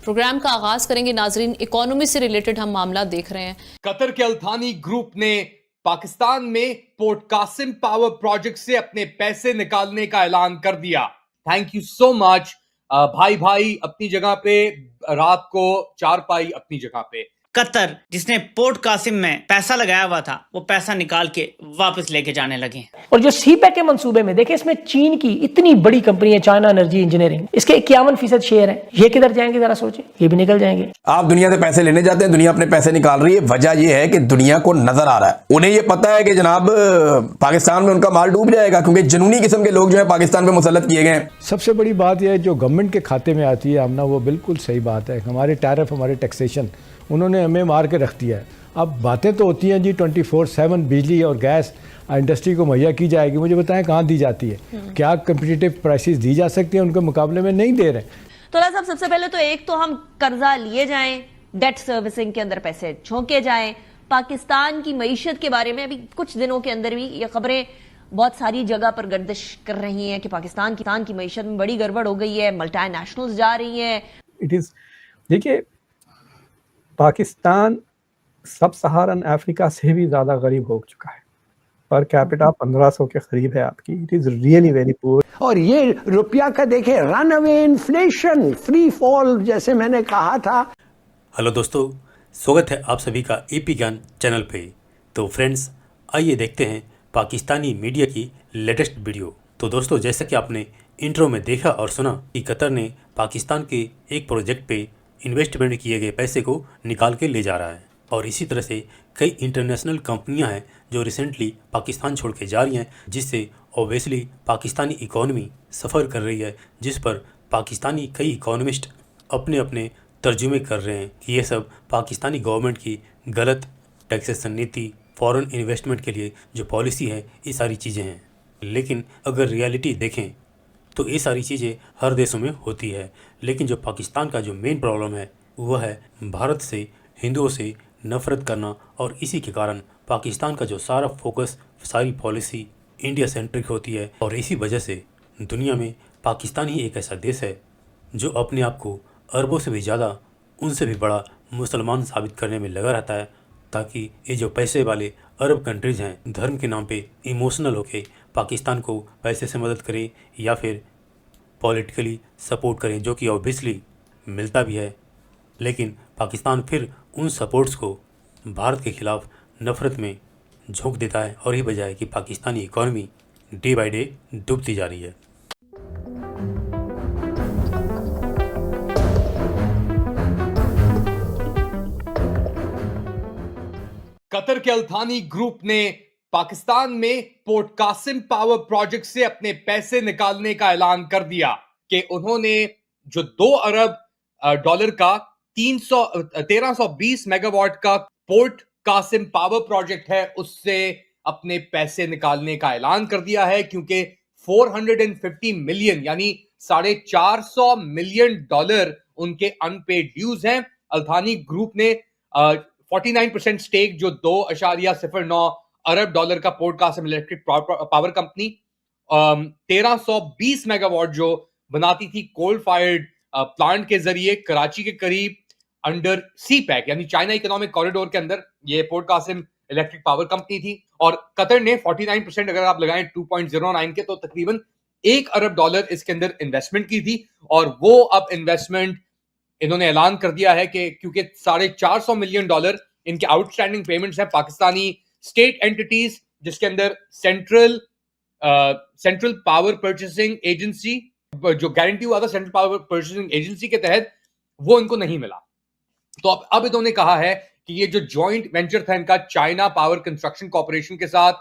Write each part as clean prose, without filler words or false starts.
Programme का आगाज करेंगे नाजरीन, इकोनॉमी से रिलेटेड हम मामला देख रहे हैं। कतर के अल्थानी ग्रुप ने पाकिस्तान में पोर्ट कासिम पावर प्रोजेक्ट से अपने पैसे निकालने का ऐलान कर दिया। थैंक यू सो मच भाई भाई अपनी जगह पे, रात को चारपाई अपनी जगह पे। कतर जिसने पोर्ट कासिम में पैसा लगाया हुआ था, वो पैसा निकाल के वापस लेके जाने लगे। और जो सीपैक के मंसूबे में देखिए, इसमें चीन की इतनी बड़ी कंपनी है चाइना एनर्जी इंजीनियरिंग, इसके 51% शेयर है। ये किधर जाएंगे जरा सोचें, ये भी निकल जाएंगे। आप दुनिया से पैसे लेने जाते हैं, दुनिया अपने पैसे निकाल रही है। वजह यह है कि दुनिया को नजर आ रहा है, उन्हें यह पता है कि जनाब पाकिस्तान में उनका माल डूब जाएगा, क्योंकि जुनूनी किस्म के लोग जो है पाकिस्तान पे मुसल्लत किए गए हैं। सबसे बड़ी बात यह है जो गवर्नमेंट के खाते में आती है आमना, वो बिल्कुल सही बात है। हमारे टैरिफ, हमारे टैक्सेशन उन्होंने हमें मार के रख दिया है। अब बातें तो होती हैं जी 24/7 बिजली और गैस इंडस्ट्री को मुहैया की जाएगी। मुझे बताएं कहाँ दी जाती है? क्या कम्पिटिटिव प्राइसेस दी जा सकती हैं? उनके मुकाबले में नहीं दे रहे। तो साहब, सबसे पहले तो एक तो हम कर्जा लिए जाएं, डेट सर्विसिंग के अंदर पैसे झोंके जाएं। पाकिस्तान की मईशत के बारे में अभी कुछ दिनों के अंदर भी ये खबरें बहुत सारी जगह पर गर्दिश कर रही हैं कि पाकिस्तान की मईशत में बड़ी गड़बड़ हो गई है, मल्टीनेशनल्स जा रही हैं। देखिए, पाकिस्तान सब सहारन अफ्रीका से भी ज़्यादा गरीब हो चुका है। पर कैपिटा 1500 के करीब है आपकी। It is really very poor. और ये रुपया का देखे run away inflation, free fall, जैसे मैंने कहा था। हेलो दोस्तों, स्वागत है आप सभी का एपी ज्ञान चैनल पे। तो फ्रेंड्स, आइए देखते हैं पाकिस्तानी मीडिया की लेटेस्ट वीडियो। तो दोस्तों, जैसा कि आपने इंट्रो में देखा और सुना कि कतर ने पाकिस्तान के एक प्रोजेक्ट पे इन्वेस्टमेंट किए गए पैसे को निकाल के ले जा रहा है, और इसी तरह से कई इंटरनेशनल कंपनियां हैं जो रिसेंटली पाकिस्तान छोड़ के जा रही हैं, जिससे ऑब्वियसली पाकिस्तानी इकोनॉमी सफ़र कर रही है, जिस पर पाकिस्तानी कई इकोनॉमिस्ट अपने अपने तर्जुमे कर रहे हैं कि ये सब पाकिस्तानी गवर्नमेंट की गलत टैक्सेशन नीति, फॉरेन इन्वेस्टमेंट के लिए जो पॉलिसी है, ये सारी चीज़ें हैं। लेकिन अगर रियलिटी देखें तो ये सारी चीज़ें हर देशों में होती है, लेकिन जो पाकिस्तान का जो मेन प्रॉब्लम है वह है भारत से, हिंदुओं से नफ़रत करना। और इसी के कारण पाकिस्तान का जो सारा फोकस, सारी पॉलिसी इंडिया सेंट्रिक होती है, और इसी वजह से दुनिया में पाकिस्तान ही एक ऐसा देश है जो अपने आप को अरबों से भी ज़्यादा, उनसे भी बड़ा मुसलमान साबित करने में लगा रहता है, ताकि ये जो पैसे वाले अरब कंट्रीज़ हैं, धर्म के नाम पे इमोशनल होके पाकिस्तान को पैसे से मदद करें या फिर पॉलिटिकली सपोर्ट करें, जो कि ऑब्वियसली मिलता भी है। लेकिन पाकिस्तान फिर उन सपोर्ट्स को भारत के खिलाफ नफ़रत में झोंक देता है, और यही वजह है कि Pakistani economy day by day डूबती जा रही है। कतर के अल्थानी ग्रुप ने पाकिस्तान में पोर्ट कासिम पावर प्रोजेक्ट से अपने पैसे निकालने का ऐलान कर दिया कि उन्होंने जो $2 अरब का 1320 मेगावाट का पोर्ट कासिम पावर प्रोजेक्ट है, उससे अपने पैसे निकालने का ऐलान कर दिया है, क्योंकि 450 मिलियन यानी $450 मिलियन उनके अनपेड ड्यूज हैं। अल्थानी ग्रुप ने 49% स्टेक, जो $2.09 अरब का port Qasim electric power company 1320 megawatt जो बनाती थी कोल फायर्ड प्लांट के जरिए कराची के करीब अंडर सीपैक यानी चाइना इकोनॉमिक कॉरिडोर के अंदर, ये port Qasim electric power company थी। और कतर ने 49% अगर आप लगाएं 2.09 के, तो तकरीबन $1 अरब इसके अंदर इन्वेस्टमेंट की थी। और वो अब इन्वेस्टमेंट इन्होंने ऐलान कर दिया है कि क्योंकि $450 मिलियन इनके आउटस्टैंडिंग पेमेंट्स हैं पाकिस्तानी स्टेट एंटिटीज, जिसके अंदर सेंट्रल पावर परचेसिंग एजेंसी, जो गारंटी हुआ था सेंट्रल पावर परचेसिंग एजेंसी के तहत, वो इनको नहीं मिला। तो अब इन्होंने कहा है कि ये जो जॉइंट वेंचर था इनका चाइना पावर कंस्ट्रक्शन कॉर्पोरेशन के साथ,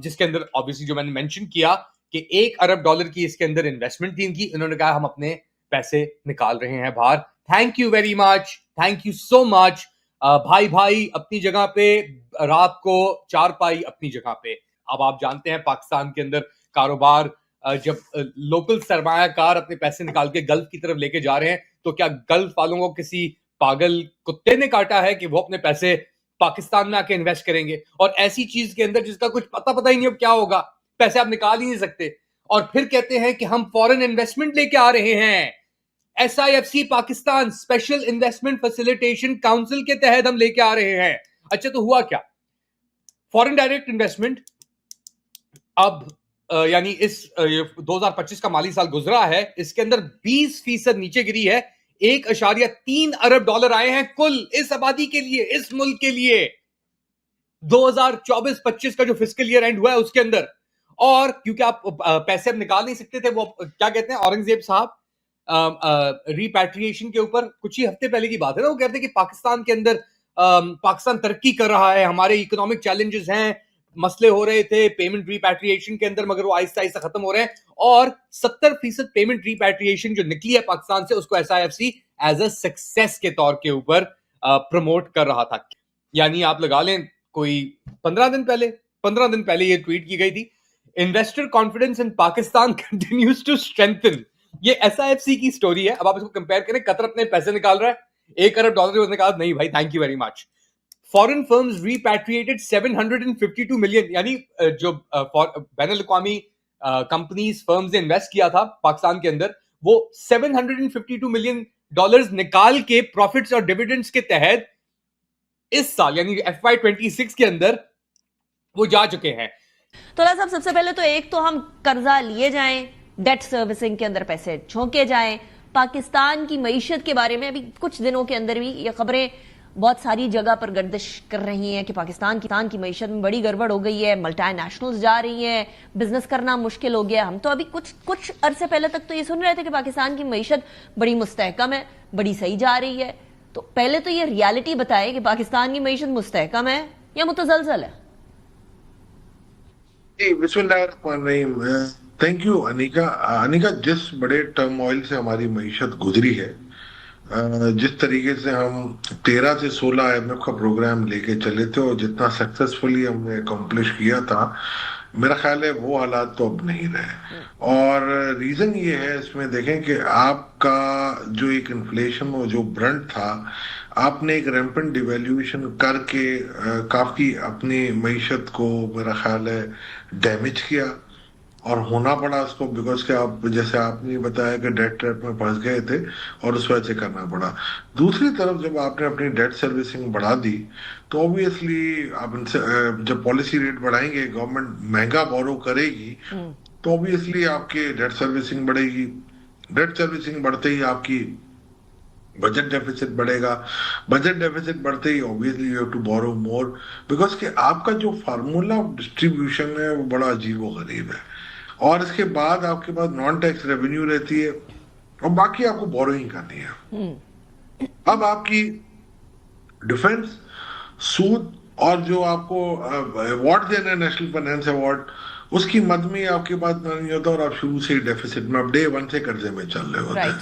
जिसके अंदर ऑब्वियसली जो मैंने मेंशन किया कि $1 अरब की इसके अंदर इन्वेस्टमेंट थी इनकी, इन्होंने कहा हम अपने पैसे निकाल रहे हैं बाहर। Thank you very much, thank you so much भाई भाई अपनी जगह पे, रात को चारपाई अपनी जगह पे। अब आप जानते हैं पाकिस्तान के अंदर कारोबार, जब लोकल सरमायाकार अपने पैसे निकाल के गल्फ की तरफ लेके जा रहे हैं, तो क्या गल्फ वालों को किसी पागल कुत्ते ने काटा है कि वो अपने पैसे पाकिस्तान में आके इन्वेस्ट करेंगे? और ऐसी चीज के अंदर जिसका कुछ पता ही नहीं अब क्या होगा, पैसे आप निकाल ही नहीं सकते, और फिर कहते हैं कि हम फॉरेन इन्वेस्टमेंट लेके आ रहे हैं। SIFC Pakistan special investment facilitation council के तहत हम लेके आ रहे हैं। अच्छा, तो हुआ क्या? फॉरेन डायरेक्ट इन्वेस्टमेंट अब यानी इस 2025 का माली साल गुजरा है, इसके अंदर 20% नीचे गिरी है। 1.3 अरब डॉलर आए हैं कुल इस आबादी के लिए, इस मुल्क के लिए 2024-25 का जो फिस्कल ईयर एंड हुआ है उसके अंदर। और क्योंकि आप पैसे अब निकाल नहीं सकते थे, वो क्या कहते हैं औरंगजेब साहब रिपैट्रिएशन के ऊपर, कुछ ही हफ्ते पहले की बात है ना, वो कहते हैं कि पाकिस्तान के अंदर पाकिस्तान तरक्की कर रहा है, हमारे इकोनॉमिक चैलेंजेस हैं, मसले हो रहे थे पेमेंट रिपैट्रिएशन के अंदर, मगर वो आहिस्ता आहिस्ता खत्म हो रहे हैं। और 70% पेमेंट रिपैट्रिएशन जो निकली है पाकिस्तान से, उसको SIFC एज अ सक्सेस के तौर के ऊपर प्रमोट कर रहा था। यानी आप लगा लें कोई 15 दिन पहले ये ट्वीट की गई थी, investor confidence in Pakistan continues to strengthen. ये SIFC की स्टोरी है। अब आप इसको कंपेयर करें, कतर अपने पैसे निकाल रहा है, 1 अरब डॉलर उसने कहा नहीं भाई thank you very much. Foreign firms repatriated 752 million, यानी जो बैनुल अक़वामी कंपनीज फर्म्स ने इन्वेस्ट किया था पाकिस्तान के अंदर, वो 752 मिलियन डॉलर्स निकाल के प्रॉफिट्स और डिविडेंड्स के तहत इस साल यानी FY26 के अंदर वो जा चुके हैं। तो साहब, सबसे पहले तो एक तो हम कर्जा लिए जाएं, डेट सर्विसिंग के अंदर पैसे झोंके जाएं। पाकिस्तान की मईशत के बारे में अभी कुछ दिनों के अंदर भी ये खबरें बहुत सारी जगह पर गर्दिश कर रही हैं कि पाकिस्तान की मईशत में बड़ी गड़बड़ हो गई है, मल्टीनेशनल्स जा रही हैं, बिजनेस करना मुश्किल हो गया। हम तो अभी कुछ अरसे पहले तक तो ये सुन रहे थे कि पाकिस्तान की मईशत बड़ी मुस्तहकम है, बड़ी सही जा रही है। तो पहले तो ये रियलिटी बताए कि पाकिस्तान की मईशत मुस्तहकम है या मुतजलजल है? बिस्मिल्लाहिर्रहमानिर्रहीम। थैंक यू अनिका, जिस बड़े टर्मोइल से हमारी मईशत गुजरी है, जिस तरीके से हम 13 से 16 IMF का प्रोग्राम लेके चले थे और जितना सक्सेसफुली हमने अकम्प्लिश किया था, मेरा ख्याल है वो हालात तो अब नहीं रहे। और रीजन ये है, इसमें देखें कि आपका जो एक इन्फ्लेशन वो जो ब्रंट था, आपने एक रैंपेंट डिवैल्यूएशन करके काफी अपनी मईशत को मेरा ख्याल है डैमेज किया और होना पड़ा उसको, बिकॉज के आप जैसे आपने बताया कि डेट ट्रैप में फंस गए थे और उस वजह से करना पड़ा। दूसरी तरफ जब आपने अपनी डेट सर्विसिंग बढ़ा दी तो ऑब्वियसली आप जब पॉलिसी रेट बढ़ाएंगे, गवर्नमेंट महंगा बोरो करेगी, तो ऑब्वियसली आपके डेट सर्विसिंग बढ़ेगी। डेट सर्विसिंग बढ़ते ही आपकी बजट डेफिसिट बढ़ेगा, बजट डेफिसिट बढ़ते ही obviously you have to borrow more, because कि आपका जो फार्मूला ऑफ डिस्ट्रीब्यूशन है वो बड़ा अजीबोगरीब है। और इसके बाद आपके पास नॉन टैक्स रेवेन्यू रहती है और बाकी आपको बोरोइंग करनी है। अब आपकी डिफेंस, सूद और जो आपको अवार्ड देना है, नेशनल फाइनेंस अवार्ड, उसकी मद में आपके पास नहीं होता और आप शुरू से ही डेफिसिट में, अब डे 1 से कर्जे में चल रहे होते हैं।